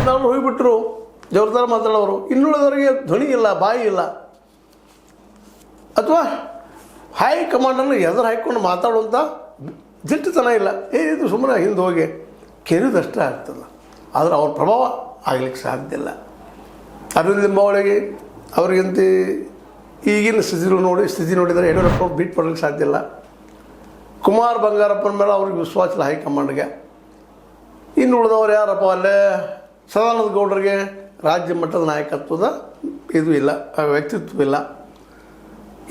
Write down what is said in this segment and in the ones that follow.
ಮಾತನಾಡೋರು ಹೋಗಿಬಿಟ್ರು, ಜೋರ್ದಾರ ಮಾತಾಡೋರು. ಇನ್ನುಳಿದವರಿಗೆ ಧ್ವನಿ ಇಲ್ಲ, ಬಾಯಿ ಇಲ್ಲ. ಅಥವಾ ಹೈಕಮಾಂಡನ್ನು ಎದುರು ಹಾಕ್ಕೊಂಡು ಮಾತಾಡುವಂಥ ದಿಟ್ಟತನ ಇಲ್ಲ. ಇದು ಸುಮ್ಮನೆ ಹಿಂದೆ ಹೋಗಿ ಕೆರಿದಷ್ಟೇ ಆಗ್ತದೆ. ಆದರೆ ಅವ್ರ ಪ್ರಭಾವ ಆಗಲಿಕ್ಕೆ ಸಾಧ್ಯ ಇಲ್ಲ. ಅರವಿಂದ ಲಿಂಬಾವಳಿಗೆ ಅವ್ರಿಗಂತ ಈಗಿನ ಸ್ಥಿತಿ ನೋಡಿದರೆ ಯಡಿಯೂರಪ್ಪ ಬೀಟ್ ಪಡಲಿಕ್ಕೆ ಸಾಧ್ಯ ಇಲ್ಲ. ಕುಮಾರ್ ಬಂಗಾರಪ್ಪನ ಮೇಲೆ ಅವ್ರಿಗೆ ವಿಶ್ವಾಸ ಇಲ್ಲ ಹೈಕಮಾಂಡ್ಗೆ. ಇನ್ನು ಉಳಿದವ್ರು ಯಾರಪ್ಪ ಅಲ್ಲೇ ಸದಾನಂದ ಗೌಡರಿಗೆ ರಾಜ್ಯ ಮಟ್ಟದ ನಾಯಕತ್ವದ ಇದು ಇಲ್ಲ, ವ್ಯಕ್ತಿತ್ವ ಇಲ್ಲ.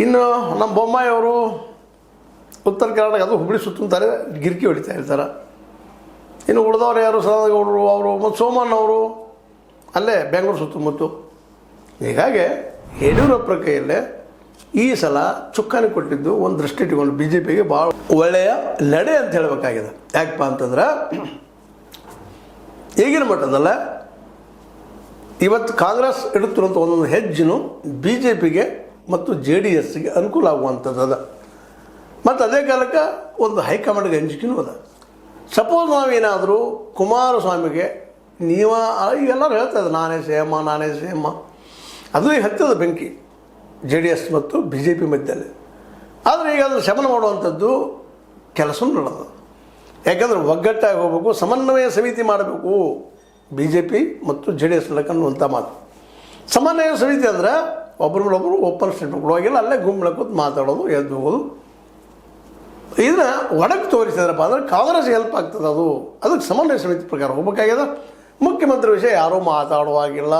ಇನ್ನು ನಮ್ಮ ಬೊಮ್ಮಾಯಿ ಅವರು ಉತ್ತರ ಕರ್ನಾಟಕ, ಅದು ಹುಬ್ಬಳ್ಳಿ ಸುತ್ತುತ್ತಾರೆ, ಗಿರ್ಕಿ ಹೊಡಿತಾ ಇರ್ತಾರೆ. ಇನ್ನು ಉಳಿದವ್ರು ಯಾರು ಸದಾನಂದ ಗೌಡರು ಅವರು ಮತ್ತು ಸೋಮಣ್ಣ ಅವರು ಅಲ್ಲೇ ಬೆಂಗಳೂರು ಸುತ್ತಮುತ್ತ. ಹೀಗಾಗಿ ಯಡಿಯೂರಪ್ಪರ ಕೈಯಲ್ಲೇ ಈ ಸಲ ಚುಕ್ಕಾಣಿ ಕೊಟ್ಟಿದ್ದು ಒಂದು ದೃಷ್ಟಿ ಇಟ್ಕೊಂಡು ಬಿ ಜೆ ಪಿಗೆ ಭಾಳ ಒಳ್ಳೆಯ ನಡೆ ಅಂತ ಹೇಳಬೇಕಾಗಿದೆ. ಯಾಕಪ್ಪ ಅಂತಂದ್ರೆ ಈಗಿನ ಮಟ್ಟದಲ್ಲ ಇವತ್ತು ಕಾಂಗ್ರೆಸ್ ಇಡುತ್ತಿರುವಂಥ ಒಂದೊಂದು ಹೆಜ್ಜೆನೂ ಬಿ ಜೆ ಪಿಗೆ ಮತ್ತು ಜೆ ಡಿ ಎಸ್ಗೆ ಅನುಕೂಲ ಆಗುವಂಥದ್ದು ಅದ. ಮತ್ತು ಅದೇ ಕಾಲಕ್ಕೆ ಒಂದು ಹೈಕಮಾಂಡ್ಗೆ ಹಂಚಿಕೆನೂ ಅದ. ಸಪೋಸ್ ನಾವೇನಾದರೂ ಕುಮಾರಸ್ವಾಮಿಗೆ ಈಗೆಲ್ಲರೂ ಹೇಳ್ತಾಯಿದ್ರು ನಾನೇ ಸೇಮ, ಅದು ಈಗ ಹತ್ತದ ಬೆಂಕಿ ಜೆ ಡಿ ಎಸ್ ಮತ್ತು ಬಿ ಜೆ ಪಿ ಮಧ್ಯದಲ್ಲಿ. ಆದರೆ ಈಗ ಅದನ್ನು ಶಮನ ಮಾಡುವಂಥದ್ದು ಕೆಲಸವೂ ನಡೆದು. ಯಾಕಂದರೆ ಒಗ್ಗಟ್ಟಾಗಿ ಹೋಗಬೇಕು, ಸಮನ್ವಯ ಸಮಿತಿ ಮಾಡಬೇಕು ಬಿ ಜೆ ಪಿ ಮತ್ತು ಜೆ ಡಿ ಎಸ್ ಅನ್ನುವಂಥ ಮಾತು. ಸಮನ್ವಯ ಸಮಿತಿ ಅಂದರೆ ಒಬ್ಬರು ಓಪನ್ ಸ್ಟೇಟ್ಮೆಂಟ್ ಕೊಡುವಾಗಿಲ್ಲ, ಅಲ್ಲೇ ಗುಂಪು ಮಾತಾಡೋದು, ಎದ್ದು ಹೋಗೋದು. ಇದನ್ನು ಒಡಕ್ಕೆ ತೋರಿಸಿದ್ರಪ್ಪ ಅಂದರೆ ಕಾಂಗ್ರೆಸ್ಗೆ ಹೆಲ್ಪ್ ಆಗ್ತದೆ. ಅದಕ್ಕೆ ಸಮನ್ವಯ ಸಮಿತಿ ಪ್ರಕಾರ ಹೋಗ್ಬೇಕಾಗ್ಯದ. ಮುಖ್ಯಮಂತ್ರಿ ವಿಷಯ ಯಾರೂ ಮಾತಾಡುವಾಗಿಲ್ಲ,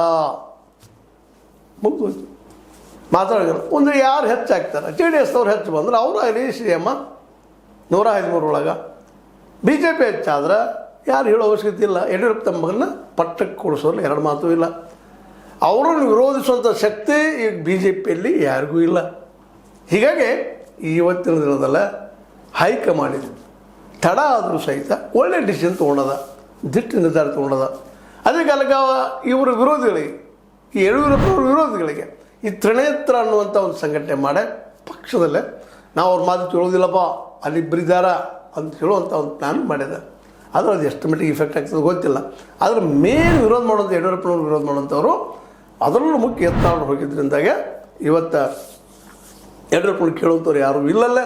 ಮುಗ್ದೋಯ್ತು, ಮಾತಾಡೋದಿಲ್ಲ. ಒಂದು ಯಾರು ಹೆಚ್ಚಾಗ್ತಾರೆ, ಜೆ ಡಿ ಎಸ್ದವ್ರು ಹೆಚ್ಚು ಬಂದ್ರೆ ಅವರು ಅಲ್ಲಿ ಸಿ ಎಮ್ 113 ಒಳಗೆ. ಬಿ ಜೆ ಪಿ ಹೆಚ್ಚಾದ್ರೆ ಯಾರು ಹೇಳೋ ಅವಶ್ಯಕತೆ ಇಲ್ಲ. ಯಡಿಯೂರಪ್ಪ ತಮ್ಮ ಮಗನ ಪಟ್ಟಕ್ಕೆ ಕೂಡಿಸೋರು ಎರಡು ಮಾತು ಇಲ್ಲ. ಅವರನ್ನು ವಿರೋಧಿಸುವಂಥ ಶಕ್ತಿ ಈಗ ಬಿ ಜೆ ಪಿಯಲ್ಲಿ ಯಾರಿಗೂ ಇಲ್ಲ. ಹೀಗಾಗಿ ಇವತ್ತಿನ ದಿನದಲ್ಲ ಹೈಕಮಾಂಡ್ ತಡ ಆದರೂ ಸಹಿತ ಒಳ್ಳೆ ಡಿಸಿಷನ್ ತೊಗೊಂಡದ, ದಿಟ್ಟ ನಿರ್ಧಾರ ತೊಗೊಂಡದ. ಅದೇ ಕಾಲಕ್ಕೆ ಇವರ ವಿರೋಧಿಗಳಿಗೆ, ಈ ಯಡಿಯೂರಪ್ಪನವ್ರ ವಿರೋಧಿಗಳಿಗೆ ಈ ತ್ರಿನೇತ್ರ ಅನ್ನುವಂಥ ಒಂದು ಸಂಘಟನೆ ಮಾಡಿ ಪಕ್ಷದಲ್ಲೇ ನಾವು ಅವ್ರ ಮಾತು ಕೇಳೋದಿಲ್ಲಪ್ಪ, ಅಲ್ಲಿಬ್ಬರಿದ್ದಾರ ಅಂತ ಹೇಳುವಂಥ ಒಂದು ಪ್ಲ್ಯಾನ್ ಮಾಡಿದೆ. ಆದರೆ ಅದು ಎಷ್ಟು ಮಟ್ಟಿಗೆ ಇಫೆಕ್ಟ್ ಆಗ್ತದೆ ಗೊತ್ತಿಲ್ಲ. ಆದರೆ ಮೇನ್ ವಿರೋಧ ಮಾಡೋಂಥ ಯಡಿಯೂರಪ್ಪನವ್ರು ವಿರೋಧ ಮಾಡೋಂಥವ್ರು ಅದರಲ್ಲೂ ಮುಖ್ಯ ಎತ್ತಾಳು ಹೋಗಿದ್ದರಿಂದಾಗೆ ಇವತ್ತು ಯಡಿಯೂರಪ್ಪನ ಕೇಳುವಂಥವ್ರು ಯಾರೂ ಇಲ್ಲಲ್ಲೇ.